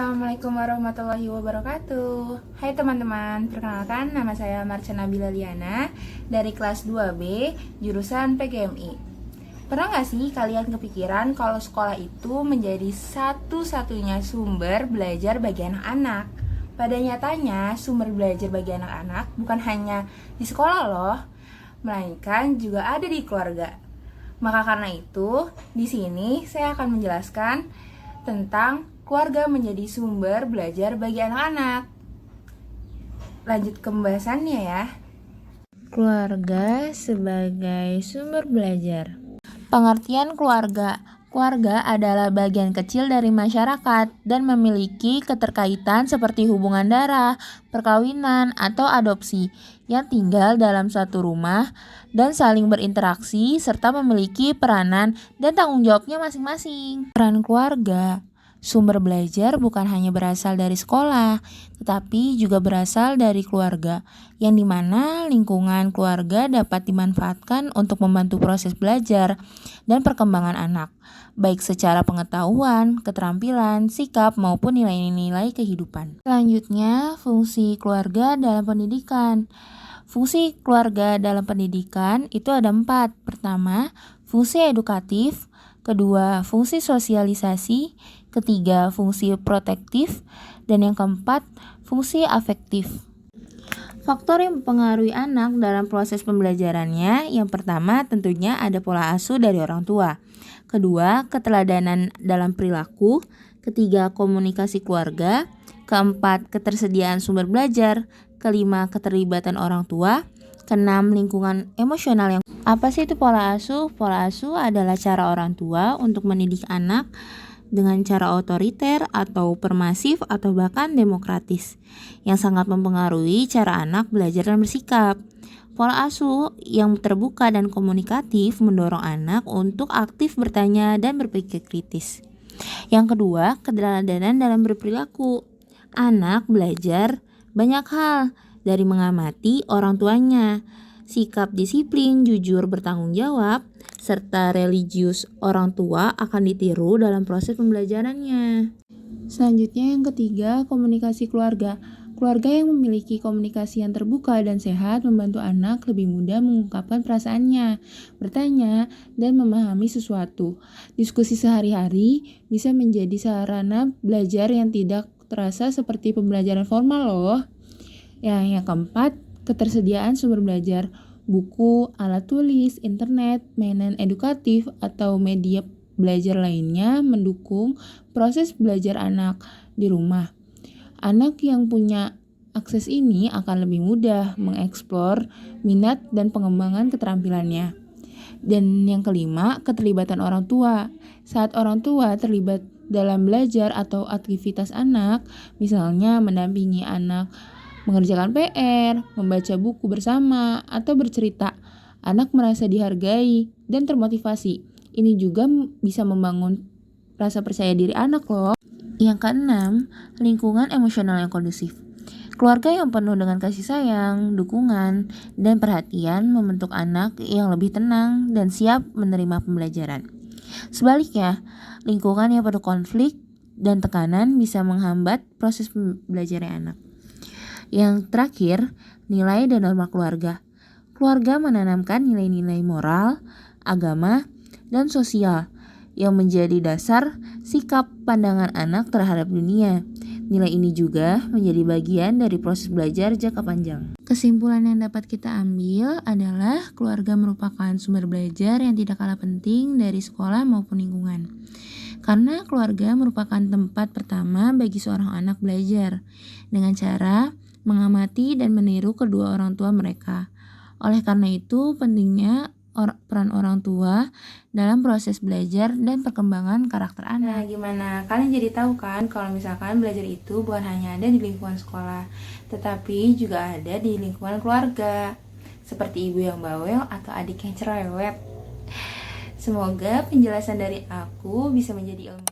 Assalamualaikum warahmatullahi wabarakatuh. Hai teman-teman, perkenalkan nama saya Marcia Nabila Liana dari kelas 2B jurusan PGMI. Pernah gak sih kalian kepikiran kalau sekolah itu menjadi satu-satunya sumber belajar bagi anak-anak? Pada nyatanya sumber belajar bagi anak-anak bukan hanya di sekolah loh, melainkan juga ada di keluarga. Maka karena itu, di sini saya akan menjelaskan tentang keluarga menjadi sumber belajar bagi anak-anak. Lanjut ke pembahasannya ya. Keluarga sebagai sumber belajar. Pengertian keluarga. Keluarga adalah bagian kecil dari masyarakat dan memiliki keterkaitan seperti hubungan darah, perkawinan, atau adopsi yang tinggal dalam satu rumah dan saling berinteraksi serta memiliki peranan dan tanggung jawabnya masing-masing. Peran keluarga. Sumber belajar bukan hanya berasal dari sekolah, tetapi juga berasal dari keluarga, yang dimana lingkungan keluarga dapat dimanfaatkan untuk membantu proses belajar dan perkembangan anak, baik secara pengetahuan, keterampilan, sikap, maupun nilai-nilai kehidupan. Selanjutnya, fungsi keluarga dalam pendidikan. Fungsi keluarga dalam pendidikan itu ada 4. Pertama, fungsi edukatif. Kedua, fungsi sosialisasi. Ketiga, fungsi protektif. Dan yang keempat, fungsi afektif. Faktor yang mempengaruhi anak dalam proses pembelajarannya, yang pertama tentunya ada pola asuh dari orang tua. Kedua, keteladanan dalam perilaku. Ketiga, komunikasi keluarga. Keempat, ketersediaan sumber belajar. Kelima, keterlibatan orang tua. Keenam, lingkungan emosional yang. Apa sih itu pola asuh? Pola asuh adalah cara orang tua untuk mendidik anak dengan cara otoriter atau permasif atau bahkan demokratis yang sangat mempengaruhi cara anak belajar dan bersikap. Pola asuh yang terbuka dan komunikatif mendorong anak untuk aktif bertanya dan berpikir kritis. Yang kedua, keteladanan dalam berperilaku. Anak belajar banyak hal dari mengamati orang tuanya. Sikap disiplin, jujur, bertanggung jawab, serta religius orang tua akan ditiru dalam proses pembelajarannya. Selanjutnya yang ketiga, komunikasi keluarga. Keluarga yang memiliki komunikasi yang terbuka dan sehat membantu anak lebih mudah mengungkapkan perasaannya, bertanya, dan memahami sesuatu. Diskusi sehari-hari bisa menjadi sarana belajar yang tidak terasa seperti pembelajaran formal loh. Yang keempat, ketersediaan sumber belajar, buku, alat tulis, internet, mainan edukatif, atau media belajar lainnya mendukung proses belajar anak di rumah. Anak yang punya akses ini akan lebih mudah mengeksplor minat dan pengembangan keterampilannya. Dan yang kelima, keterlibatan orang tua. Saat orang tua terlibat dalam belajar atau aktivitas anak, misalnya mendampingi anak mengerjakan PR, membaca buku bersama, atau bercerita, anak merasa dihargai dan termotivasi. Ini juga bisa membangun rasa percaya diri anak loh. Yang keenam, lingkungan emosional yang kondusif. Keluarga yang penuh dengan kasih sayang, dukungan, dan perhatian membentuk anak yang lebih tenang dan siap menerima pembelajaran. Sebaliknya, lingkungan yang penuh konflik dan tekanan bisa menghambat proses belajarnya anak. Yang terakhir, nilai dan norma keluarga. Keluarga menanamkan nilai-nilai moral, agama, dan sosial yang menjadi dasar sikap pandangan anak terhadap dunia. Nilai ini juga menjadi bagian dari proses belajar jangka panjang. Kesimpulan yang dapat kita ambil adalah keluarga merupakan sumber belajar yang tidak kalah penting dari sekolah maupun lingkungan. Karena keluarga merupakan tempat pertama bagi seorang anak belajar dengan cara mengamati dan meniru kedua orang tua mereka. Oleh karena itu, pentingnya peran orang tua dalam proses belajar dan perkembangan karakter anak. Nah, gimana? Kalian jadi tahu kan kalau misalkan belajar itu bukan hanya ada di lingkungan sekolah, tetapi juga ada di lingkungan keluarga, seperti ibu yang bawel atau adik yang cerewet. Semoga penjelasan dari aku bisa menjadi ilmu.